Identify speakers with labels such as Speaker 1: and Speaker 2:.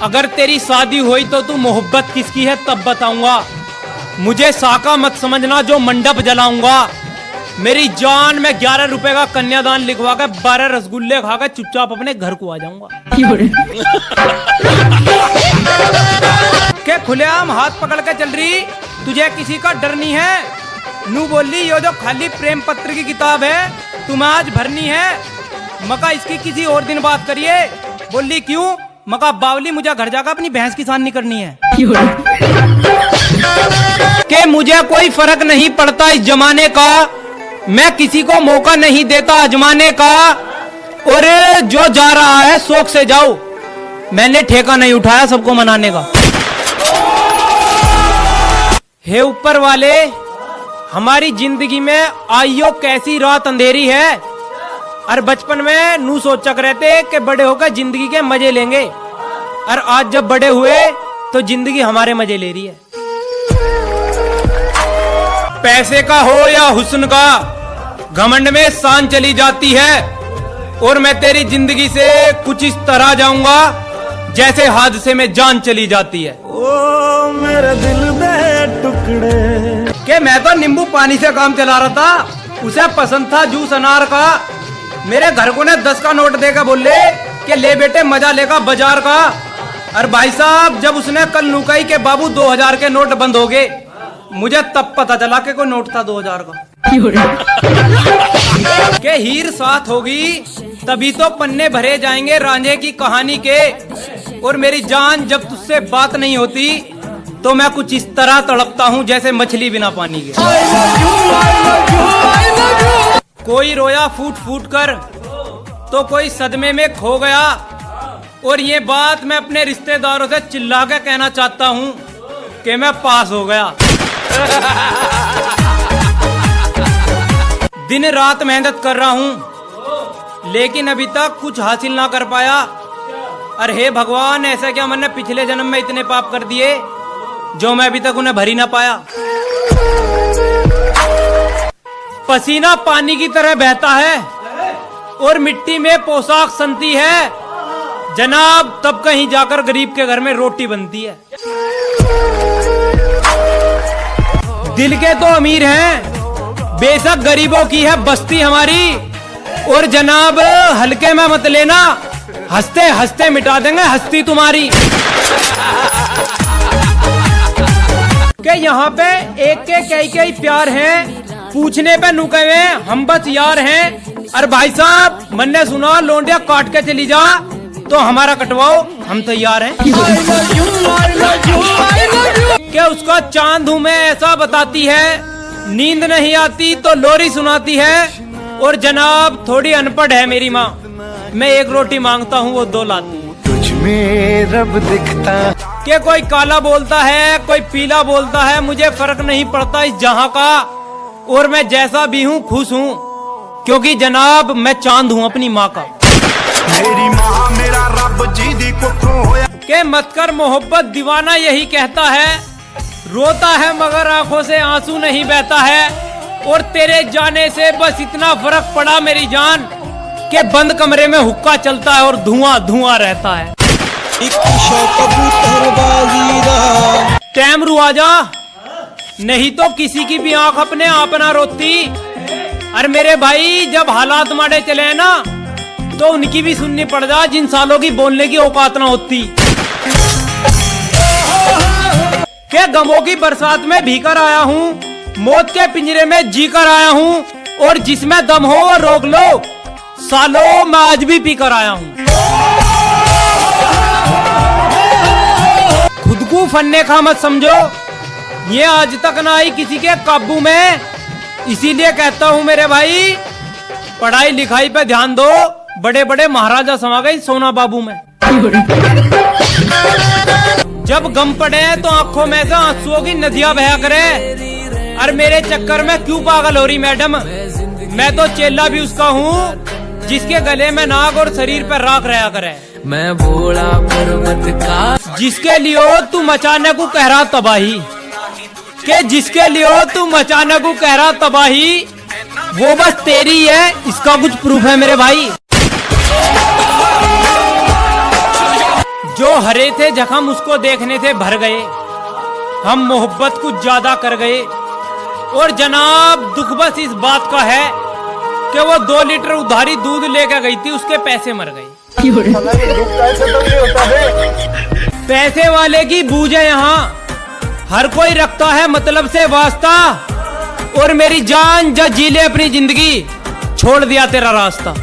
Speaker 1: अगर तेरी शादी हुई तो तू मोहब्बत किसकी है तब बताऊंगा। मुझे साका मत समझना जो मंडप जलाऊंगा। मेरी जान, मैं 11 रुपए का कन्यादान लिखवा कर 12 रसगुल्ले खाकर चुपचाप अपने घर को आ जाऊंगा। क्या खुलेआम हाथ पकड़ के चल रही, तुझे किसी का डर नहीं है। नू बोली यो जो खाली प्रेम पत्र की किताब है तुम आज भरनी है। मका इसकी किसी और दिन बात करिए। बोली क्यों? मका बावली मुझे घर जाकर अपनी भैंस की सानी करनी है। कि मुझे कोई फर्क नहीं पड़ता इस जमाने का, मैं किसी को मौका नहीं देता आजमाने का। और जो जा रहा है शौक से जाओ, मैंने ठेका नहीं उठाया सबको मनाने का। हे ऊपर वाले, हमारी जिंदगी में आइयो कैसी रात अंधेरी है। और बचपन में नू सोचा रहते कि बड़े होकर जिंदगी के मजे लेंगे, और आज जब बड़े हुए तो जिंदगी हमारे मजे ले रही है। पैसे का हो या हुस्न का, घमंड में शान चली जाती है। और मैं तेरी जिंदगी से कुछ इस तरह जाऊंगा जैसे हादसे में जान चली जाती है।
Speaker 2: ओ मेरे दिल में टुकड़े।
Speaker 1: के मैं तो नींबू पानी से काम चला रहा था, उसे पसंद था जूस अनार का। मेरे घर को ने 10 का नोट देकर बोले कि ले बेटे मजा लेगा बाजार का। और भाई साहब जब उसने कल नुकाई के बाबू 2000 के नोट बंद हो गए, मुझे तब पता चला कि कोई नोट था 2000 का। के हीर साथ होगी तभी तो पन्ने भरे जाएंगे रांझे की कहानी के। और मेरी जान जब तुझसे बात नहीं होती तो मैं कुछ इस तरह तड़पता हूँ जैसे मछली बिना पानी के। कोई रोया फूट फूट कर तो कोई सदमे में खो गया। और ये बात मैं अपने रिश्तेदारों से चिल्ला के कहना चाहता हूँ कि मैं पास हो गया। दिन रात मेहनत कर रहा हूँ लेकिन अभी तक कुछ हासिल ना कर पाया। अरे हे भगवान, ऐसा क्या मैंने पिछले जन्म में इतने पाप कर दिए जो मैं अभी तक उन्हें भर ही ना पाया। पसीना पानी की तरह बहता है और मिट्टी में पोशाक सनती है जनाब, तब कहीं जाकर गरीब के घर में रोटी बनती है। दिल के तो अमीर हैं, बेशक गरीबों की है बस्ती हमारी। और जनाब हल्के में मत लेना, हंसते हंसते मिटा देंगे हस्ती तुम्हारी। के यहाँ पे एक के कई प्यार हैं, पूछने पे नुके हुए हम बस यार हैं। और भाई साहब मैंने सुना लोंडिया काट के चली जा तो हमारा कटवाओ, हम तैयार हैं। क्या उसका चांद हूँ मैं ऐसा बताती है, नींद नहीं आती तो लोरी सुनाती है। और जनाब थोड़ी अनपढ़ है मेरी माँ, मैं 1 रोटी मांगता हूँ वो 2 लाती।
Speaker 2: तुझ में रब दिखता।
Speaker 1: क्या कोई काला बोलता है कोई पीला बोलता है, मुझे फर्क नहीं पड़ता इस जहाँ का। और मैं जैसा भी हूँ खुश हूँ क्योंकि जनाब मैं चांद हूँ अपनी माँ का।
Speaker 2: मेरी माँ मेरा रब जी दी कुखों होया।
Speaker 1: के मत कर मोहब्बत दीवाना यही कहता है, रोता है मगर आंखों से आंसू नहीं बहता है। और तेरे जाने से बस इतना फर्क पड़ा मेरी जान के बंद कमरे में हुक्का चलता है और धुआं धुआं रहता है। टैमरू आजा, नहीं तो किसी की भी आंख अपने आप ना रोती। अरे मेरे भाई जब हालात माड़े चले हैं ना तो उनकी भी सुननी पड़ जा जिन सालों की बोलने की औकात ना होती। क्या गमों की बरसात में भीकर आया हूँ, मौत के पिंजरे में जीकर आया हूँ। और जिसमें दम हो वो रोक लो, सालों मैं आज भी पीकर आया हूँ। खुद को फन्ने का मत समझो, ये आज तक ना आई किसी के काबू में। इसीलिए कहता हूँ मेरे भाई पढ़ाई लिखाई पे ध्यान दो, बड़े बड़े महाराजा समा गए सोना बाबू में। जब गम पड़े तो आंखों में से आंसुओं की नदियां बहा करे। और मेरे चक्कर में क्यों पागल हो रही मैडम, मैं तो चेला भी उसका हूँ जिसके गले में नाग और शरीर पर राख रहा करे।
Speaker 3: मैं भोला पर्वत का,
Speaker 1: जिसके लिए तू मचाने को कह रहा तबाही, के जिसके लिए तू मचाने को कह रहा तबाही, वो बस तेरी है, इसका कुछ प्रूफ है मेरे भाई। जो हरे थे जख्म उसको देखने से भर गए, हम मोहब्बत कुछ ज्यादा कर गए। और जनाब दुख बस इस बात का है कि वो 2 लीटर उधारी दूध लेकर गई थी, उसके पैसे मर गए। पैसे वाले की बूझ है यहाँ, हर कोई रखता है मतलब से वास्ता। और मेरी जान जा जी ले अपनी जिंदगी, छोड़ दिया तेरा रास्ता।